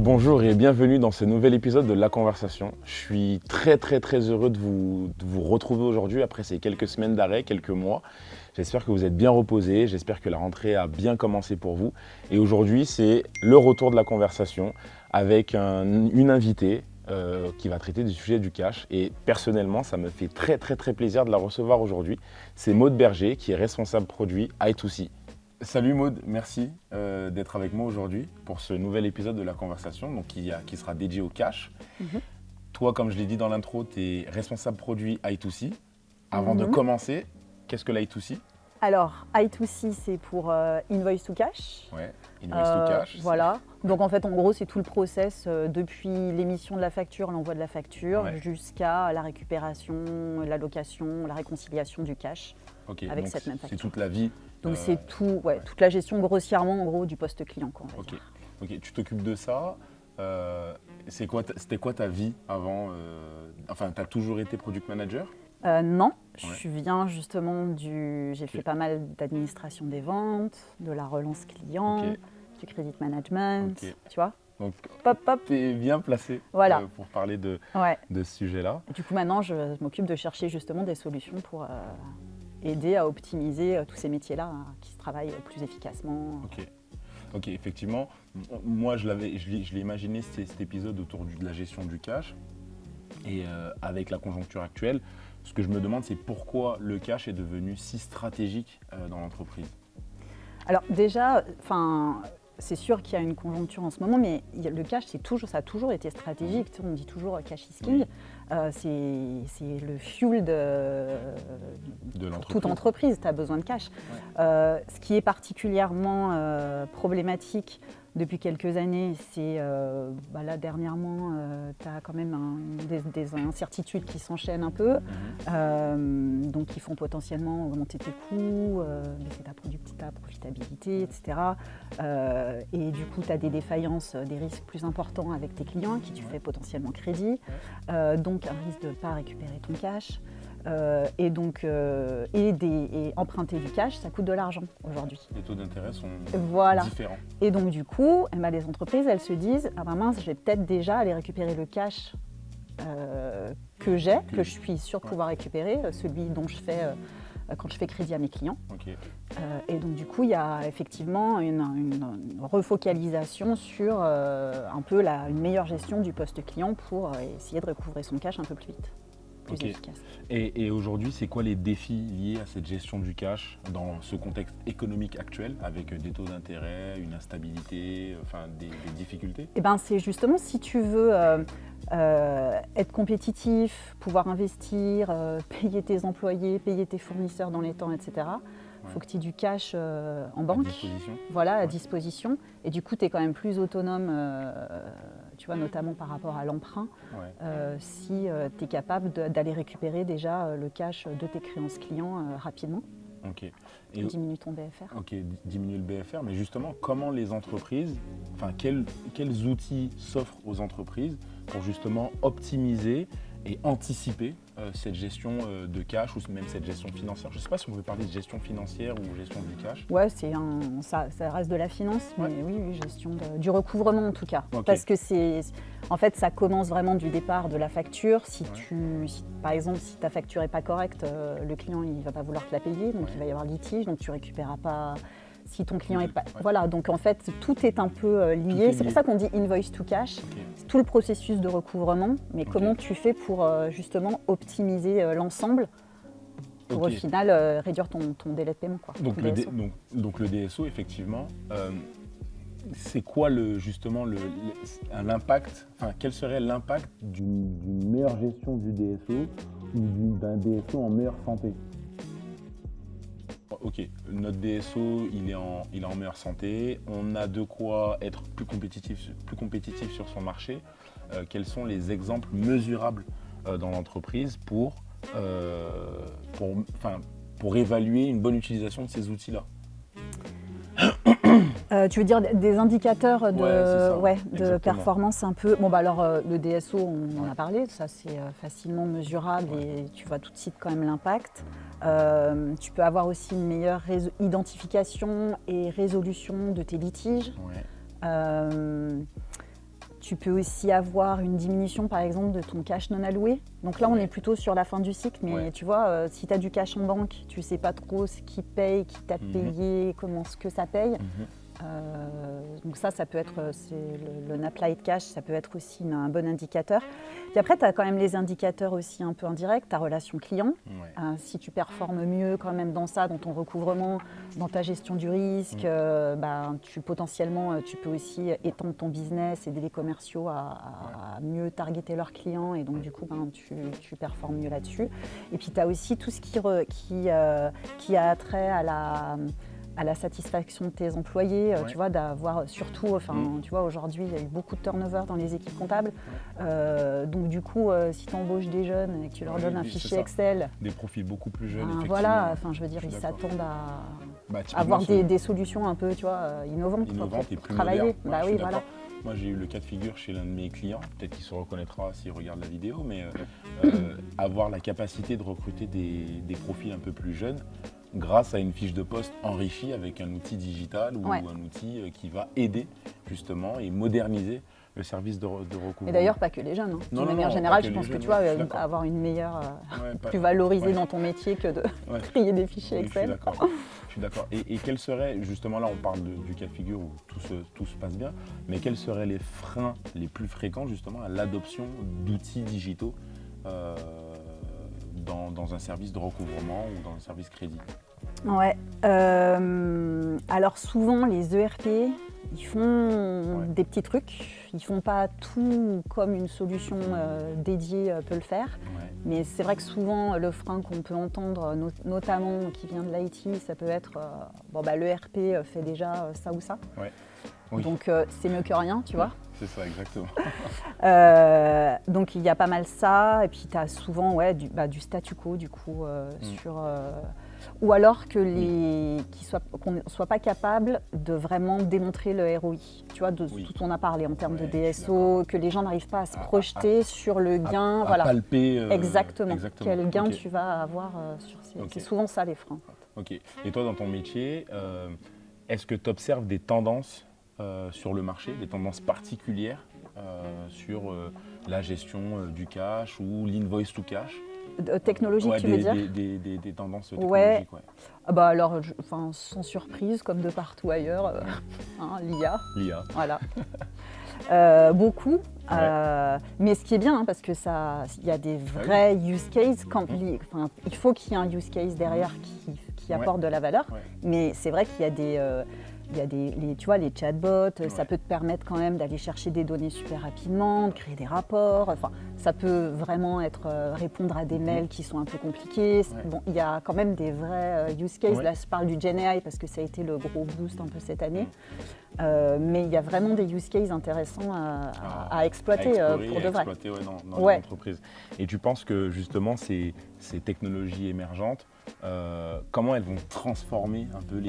Bonjour et bienvenue dans ce nouvel épisode de La Conversation. Je suis très heureux de vous retrouver aujourd'hui après ces quelques semaines d'arrêt, quelques mois. J'espère que vous êtes bien reposés, j'espère que la rentrée a bien commencé pour vous. Et aujourd'hui, c'est le retour de La Conversation avec une invitée qui va traiter du sujet du cash. Et personnellement, ça me fait très plaisir de la recevoir aujourd'hui. C'est Maud Berger qui est responsable produit I2C. Salut Maud, merci d'être avec moi aujourd'hui pour ce nouvel épisode de La Conversation donc qui sera dédié au cash. Toi, comme je l'ai dit dans l'intro, tu es responsable produit I2C. Avant de commencer, qu'est-ce que l'I2C? Alors, I2C, c'est pour Invoice to Cash. Ouais, Invoice to Cash. Voilà. Donc en fait, en gros, c'est tout le process depuis l'émission de la facture, l'envoi de la facture, jusqu'à la récupération, l'allocation, la réconciliation du cash avec cette même facture. C'est toute la vie. Donc c'est tout, toute la gestion grossièrement en gros du poste client. Quoi, on va dire. Ok, tu t'occupes de ça. C'était quoi ta vie avant Enfin, tu as toujours été product manager? Non, je viens justement j'ai fait pas mal d'administration des ventes, de la relance client, du credit management, tu vois. Donc, pop. Tu es bien placé pour parler de ce sujet-là. Du coup, maintenant, je m'occupe de chercher justement des solutions pour aider à optimiser tous ces métiers-là qui se travaillent plus efficacement. Ok, effectivement. Moi, je l'ai imaginé cet épisode autour de la gestion du cash. Et avec la conjoncture actuelle, ce que je me demande, c'est pourquoi le cash est devenu si stratégique dans l'entreprise. Alors déjà, c'est sûr qu'il y a une conjoncture en ce moment, mais le cash, ça a toujours été stratégique. On dit toujours cash is king. C'est le fuel de toute entreprise. Tu as besoin de cash. Ce qui est particulièrement problématique depuis quelques années, c'est là dernièrement, tu as quand même des incertitudes qui s'enchaînent un peu, donc qui font potentiellement augmenter tes coûts, baisser ta profitabilité, etc. Et du coup, tu as des défaillances, des risques plus importants avec tes clients qui tu fais potentiellement crédit, donc un risque de ne pas récupérer ton cash. Et emprunter du cash, ça coûte de l'argent aujourd'hui. Les taux d'intérêt sont différents. Et donc du coup, les entreprises, elles se disent « Ah ben mince, je vais peut-être déjà aller récupérer le cash que je suis sûre de pouvoir récupérer, celui dont je fais quand je fais crédit à mes clients. » Et donc du coup, il y a effectivement une refocalisation sur un peu une meilleure gestion du poste client pour essayer de recouvrer son cash un peu plus vite. Efficace. Et aujourd'hui, c'est quoi les défis liés à cette gestion du cash dans ce contexte économique actuel avec des taux d'intérêt, une instabilité, des difficultés? C'est justement si tu veux être compétitif, pouvoir investir, payer tes employés, payer tes fournisseurs dans les temps, etc. Il faut que tu aies du cash en banque, à disposition. Et du coup, tu es quand même plus autonome, tu vois, notamment par rapport à l'emprunt, si tu es capable d'aller récupérer déjà le cash de tes créances clients rapidement. Et diminue ton BFR. Diminue le BFR, mais justement, comment les entreprises, quels outils s'offrent aux entreprises pour justement optimiser et anticiper cette gestion de cash ou même cette gestion financière? Je ne sais pas si on veut parler de gestion financière ou gestion du cash. Ouais, ça reste de la finance, mais oui, gestion du recouvrement en tout cas. Parce que ça commence vraiment du départ de la facture. Par exemple, si ta facture n'est pas correcte, le client il ne va pas vouloir te la payer, donc il va y avoir litige, donc tu ne récupéreras pas. Si ton client est pas... Voilà, donc en fait, tout est un peu lié. C'est pour ça qu'on dit invoice to cash. C'est tout le processus de recouvrement, mais comment tu fais pour justement optimiser l'ensemble pour au final réduire ton délai de paiement. Donc le DSO, effectivement, c'est quoi l'impact, quel serait l'impact d'une meilleure gestion du DSO ou d'un DSO en meilleure santé? Notre DSO, il est en meilleure santé. On a de quoi être plus compétitif sur son marché. Quels sont les exemples mesurables dans l'entreprise pour évaluer une bonne utilisation de ces outils-là? Tu veux dire des indicateurs de performance un peu. Le DSO, on en a parlé, ça c'est facilement mesurable et tu vois tout de suite quand même l'impact. Tu peux avoir aussi une meilleure identification et résolution de tes litiges. Tu peux aussi avoir une diminution, par exemple, de ton cash non alloué. Donc là, on est plutôt sur la fin du cycle, mais tu vois, si tu as du cash en banque, tu ne sais pas trop ce qui paye, qui t'a payé, comment ce que ça paye. Donc ça peut être, le NAPLIGHT cash, ça peut être aussi un bon indicateur. Puis après, tu as quand même les indicateurs aussi un peu indirects, ta relation client. Si tu performes mieux quand même dans ça, dans ton recouvrement, dans ta gestion du risque, potentiellement, tu peux aussi étendre ton business, aider les commerciaux à mieux targeter leurs clients et donc du coup, tu performes mieux là-dessus. Et puis tu as aussi tout ce qui a trait à la satisfaction de tes employés, tu vois, d'avoir surtout, tu vois, aujourd'hui, il y a eu beaucoup de turnover dans les équipes comptables. Donc du coup, si tu embauches des jeunes et que tu leur donnes un fichier Excel... Des profils beaucoup plus jeunes, effectivement. Voilà, je veux dire, ils s'attendent à avoir des solutions un peu, tu vois, innovantes et pour plus travailler. Modernes. Oui, voilà. Moi, j'ai eu le cas de figure chez l'un de mes clients, peut-être qu'il se reconnaîtra s'il regarde la vidéo, mais avoir la capacité de recruter des profils un peu plus jeunes grâce à une fiche de poste enrichie avec un outil digital ou un outil qui va aider justement et moderniser le service de recouvrement. Et d'ailleurs, pas que les jeunes. De manière générale, je pense que tu vois, avoir une meilleure, plus valorisée dans ton métier que de trier des fichiers Excel. Je suis d'accord. Et quels seraient, justement là on parle du cas de figure où tout se passe bien, mais quels seraient les freins les plus fréquents justement à l'adoption d'outils digitaux dans un service de recouvrement ou dans un service crédit? Ouais. Alors souvent les ERP, ils font des petits trucs. Ils font pas tout comme une solution dédiée peut le faire. Mais c'est vrai que souvent le frein qu'on peut entendre, notamment qui vient de l'IT, ça peut être l'ERP fait déjà ça ou ça. Donc c'est mieux que rien, tu vois. C'est ça, exactement. Donc il y a pas mal ça, et puis tu as souvent du statu quo du coup sur... ou alors qu'on ne soit pas capable de vraiment démontrer le ROI, tu vois, de tout on a parlé en termes de DSO, que les gens n'arrivent pas à se projeter sur le gain. À palper. Exactement. Quel gain tu vas avoir sur ces... C'est souvent ça les freins. Ok. Et toi dans ton métier, est-ce que tu observes des tendances sur le marché, des tendances particulières sur la gestion du cash ou l'invoice to cash? Technologique, tu veux dire? Des tendances technologiques, alors, sans surprise, comme de partout ailleurs, l'IA. Voilà. Beaucoup. Mais ce qui est bien, parce que il y a des vrais use cases. Il faut qu'il y ait un use case derrière qui apporte de la valeur. Mais c'est vrai qu'il y a tu vois, les chatbots, ça peut te permettre quand même d'aller chercher des données super rapidement, de créer des rapports. Ça peut vraiment répondre à des mails qui sont un peu compliqués. Bon, il y a quand même des vrais use cases. Là, je parle du GenAI parce que ça a été le gros boost un peu cette année. Mais il y a vraiment des use cases intéressants à exploiter pour de vrai. Dans les entreprises. Et tu penses que justement ces technologies émergentes, comment elles vont transformer un peu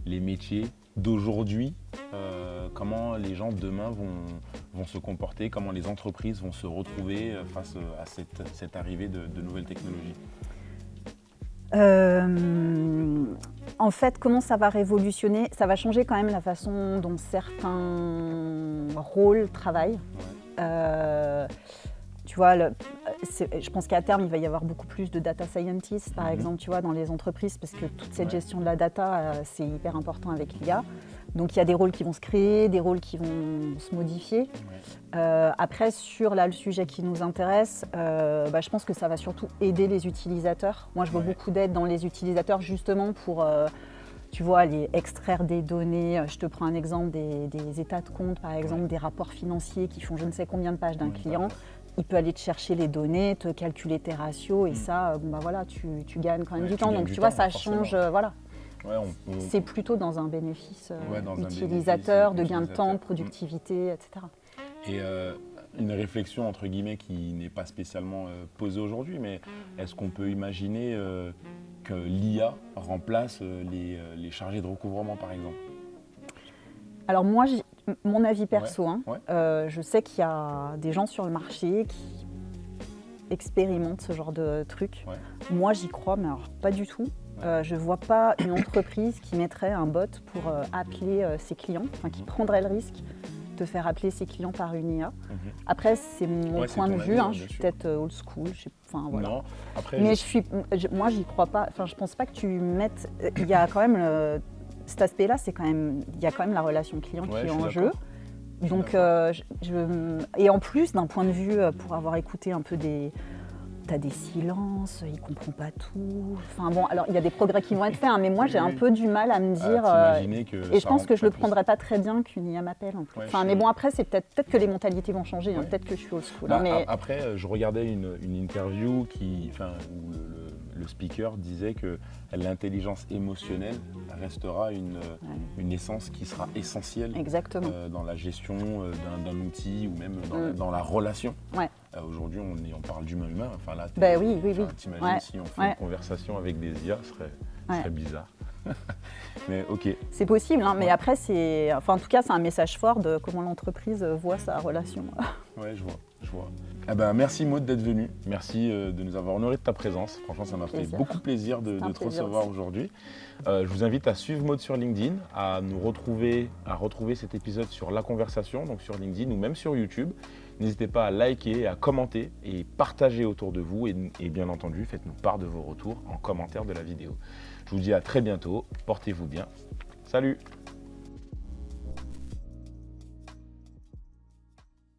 les métiers d'aujourd'hui, comment les gens de demain vont se comporter, comment les entreprises vont se retrouver face à cette arrivée de nouvelles technologies? En fait, comment ça va révolutionner? Ça va changer quand même la façon dont certains rôles travaillent. Tu vois, je pense qu'à terme, il va y avoir beaucoup plus de data scientists, par exemple, tu vois, dans les entreprises, parce que toute cette gestion de la data, c'est hyper important avec l'IA. Donc, il y a des rôles qui vont se créer, des rôles qui vont se modifier. Après, sur le sujet qui nous intéresse, je pense que ça va surtout aider les utilisateurs. Moi, je vois beaucoup d'aide dans les utilisateurs, justement, pour... tu vois, aller extraire des données. Je te prends un exemple des états de compte, par exemple, des rapports financiers qui font je ne sais combien de pages d'un client. Il peut aller te chercher les données, te calculer tes ratios et ça, tu gagnes quand même du temps. Donc tu vois, ça change, voilà. C'est plutôt dans un bénéfice utilisateur, de gain de temps, de productivité, etc. Et une réflexion entre guillemets qui n'est pas spécialement posée aujourd'hui, mais est-ce qu'on peut imaginer que l'IA remplace les chargés de recouvrement, par exemple? Alors moi, mon avis perso, je sais qu'il y a des gens sur le marché qui expérimentent ce genre de truc. Moi, j'y crois, mais alors pas du tout. Je ne vois pas une entreprise qui mettrait un bot pour appeler ses clients, qui prendrait le risque te faire appeler ses clients par une IA. Mhm. Après, c'est mon Ouais, c'est point de ton vue, avis, hein, bien je suis sûr. peut-être old school, enfin voilà. Non, après, Mais moi, j'y crois pas. Enfin, je pense pas que tu mettes. Il y a quand même cet aspect-là, c'est quand même. Il y a quand même la relation client Ouais, qui est je suis en jeu. d'accord. Je suis Donc, d'accord. et en plus, d'un point de vue, pour avoir écouté un peu t'as des silences, il comprend pas tout. Enfin bon, alors il y a des progrès qui vont être faits, hein, mais moi Oui, j'ai un oui. peu du mal à me dire. T'imaginer que Et je ça pense rend que je pas le plus- prendrais pas très bien qu'une IA m'appelle en plus. Ouais, Enfin, je mais suis- bon, après, c'est peut-être que les mentalités vont changer, hein, Ouais. peut-être que je suis old school. Bah, hein, mais Après, je regardais une interview où le speaker disait que l'intelligence émotionnelle restera une essence qui sera essentielle exactement. dans la gestion d'un outil ou même Mm. dans la relation. Ouais. Aujourd'hui, on parle d'humain-humain. Enfin, là, Bah oui, oui, oui. T'imagines Ouais. si on fait Ouais. une conversation avec des IA, ce Ouais. serait bizarre. Mais ok. C'est possible, hein, mais Ouais. après, en tout cas, c'est un message fort de comment l'entreprise voit sa relation. Ouais, je vois. Ah ben, merci Maud d'être venue. Merci de nous avoir honoré de ta présence. Franchement, ça m'a fait Plaisir. beaucoup plaisir de C'est un te plaisir recevoir aussi. aujourd'hui. Je vous invite à suivre Maud sur LinkedIn, à retrouver cet épisode sur La Conversation, donc sur LinkedIn ou même sur YouTube. N'hésitez pas à liker, à commenter et partager autour de vous. Et bien entendu, faites-nous part de vos retours en commentaire de la vidéo. Je vous dis à très bientôt. Portez-vous bien. Salut!